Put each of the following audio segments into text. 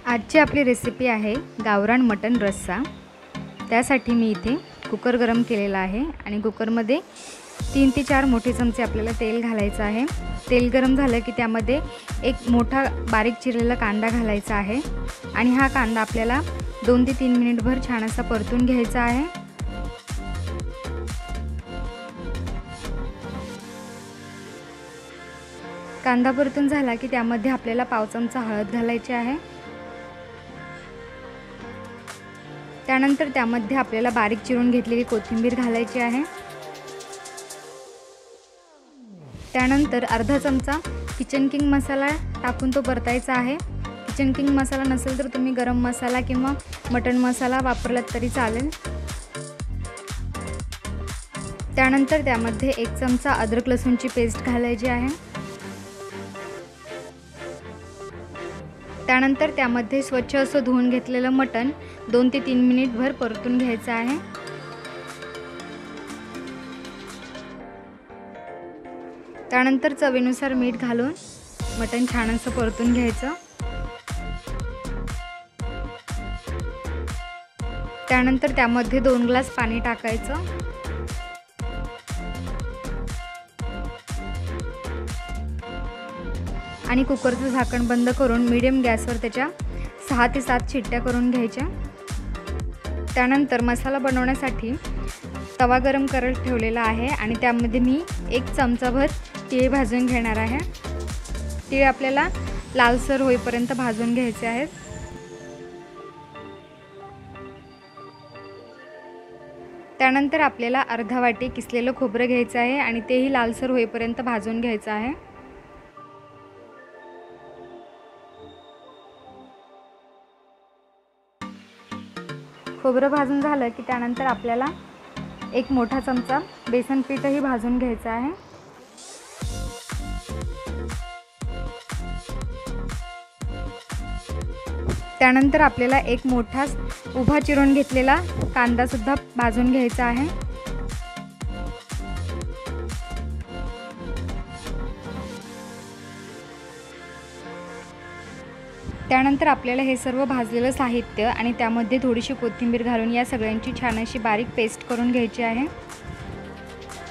आजची आपली रेसिपी आहे गावरान मटन रस्सा। त्यासाठी मी इथे कुकर गरम केलेला आहे आणि कुकरमध्ये 3 ते 4 मोठे चमचे आपल्याला तेल घालायचं आहे। तेल गरम झालं की त्यामध्ये एक मोठा बारीक चिरलेला कांदा घालायचा आहे आणि हा कांदा आपल्याला 2 ते 3 मिनिटभर छान असा परतून घ्यायचा आहे। कांदा परतून झाला की त्यामध्ये आपल्याला पाव चमचा हळद घालायची आहे। त्यानंतर त्यामध्ये आपल्याला बारीक चिरून घेतलेली कोथिंबीर घालायची आहे। त्यानंतर अर्धा चमचा किचन किंग मसाला टाकून तो परतायचा आहे। किचन किंग मसाला नसेल तर तुम्ही गरम मसाला किंवा मटन मसाला वापरलात तरी चालेल। त्यानंतर त्यामध्ये 1 चमचा अद्रक लसूणची पेस्ट घालायची आहे। त्यानंतर त्यामध्ये स्वच्छ असं धुवून घेतलेलं मटण 2 ते 3 मिनिटभर परतून घ्यायचं आहे। त्यानंतर चवीनुसार मीठ घालून मटण छान असं परतून घ्यायचं। त्यानंतर त्यामध्ये 2 ग्लास पाणी टाकायचं आणि कुकरचं झाकण बंद करून मीडियम गॅसवर त्याच्या 6 ते 7 शिट्ट्या करून घ्यायच्या। त्यानंतर मसाला बनवण्यासाठी तवा गरम करत ठेवलेला आहे आणि त्यामध्ये मी 1 चमचाभर तीळ भाजून घेणार आहे। तीळ आपल्याला लालसर होईपर्यंत भाजून घ्यायचे आहेत। त्यानंतर आपल्याला अर्धा वाटी किसलेलं खोबरं घ्यायचं आहे आणि तेही लालसर होईपर्यंत भाजून घ्यायचं आहे। खोबरं भाजून झालं की त्यानंतर आपल्याला 1 मोठा चमचा बेसन पीठही भाजून घ्यायचं आहे। त्यानंतर आपल्याला 1 मोठा उभा चिरून घेतलेला कांदा सुद्धा भाजून घ्यायचा आहे। त्यानंतर आपल्याला हे सर्व भाजलेलं साहित्य आणि त्यामध्ये थोडीशी कोथिंबीर घालून या सगळ्यांची छान अशी बारीक पेस्ट करून घ्यायची आहे।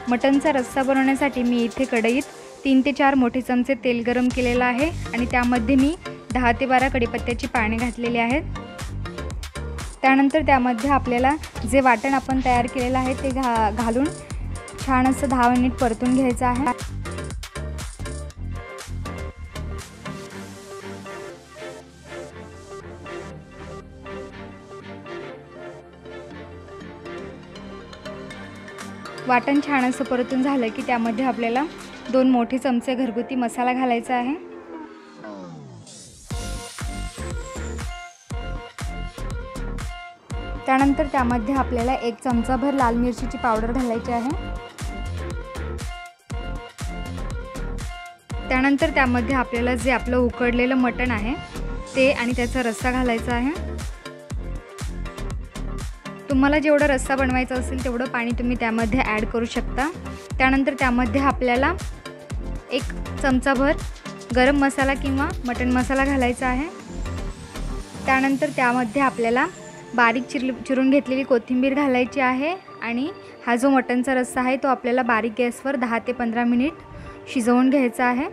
मटनचा रस्सा बनवण्यासाठी मी इथे कढईत 3 ते 4 मोठे चमचे तेल गरम केलेलं आहे आणि त्यामध्ये मी 10 ते 12 कढीपत्त्याची पाने घातलेली आहेत। त्यानंतर त्यामध्ये आपल्याला जे वाटण आपण तयार केलेलं आहे ते घालून छान असं 10 मिनिट परतून घ्यायचं आहे। वाटण छान असं परतून झालं की त्यामध्ये आपल्याला 2 मोठे चमचे घरगुती मसाला घालायचा आहे। त्यानंतर त्यामध्ये आपल्याला 1 चमचाभर लाल मिरचीची पावडर घालायची आहे। त्यानंतर त्यामध्ये आपल्याला जे आपलं उकडलेलं मटण आहे ते आणि त्याचा रस्सा घालायचा आहे। तुम्हाला जेवढा रस्सा बनवायचा असेल तेवढं पाणी तुम्ही त्यामध्ये ॲड करू शकता। त्यानंतर त्यामध्ये आपल्याला 1 चमचाभर गरम मसाला किंवा मटन मसाला घालायचा आहे। त्यानंतर त्यामध्ये आपल्याला बारीक चिरून घेतलेली कोथिंबीर घालायची आहे आणि हा जो मटनचा रस्सा आहे तो आपल्याला बारीक गॅसवर 10 ते 15 मिनिट शिजवून घ्यायचा आहे।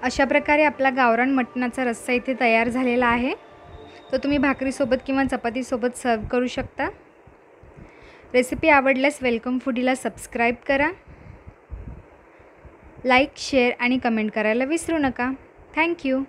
अशा प्रकारे आपला गावरान मटणाचा रस्सा इथे तयार झालेला आहे। तो तुम्ही भाकरीसोबत किंवा चपातीसोबत सर्व करू शकता। रेसिपी आवडल्यास वेलकम फूडीला सबस्क्राईब करा, लाईक, शेअर आणि कमेंट करायला विसरू नका। थँक्यू।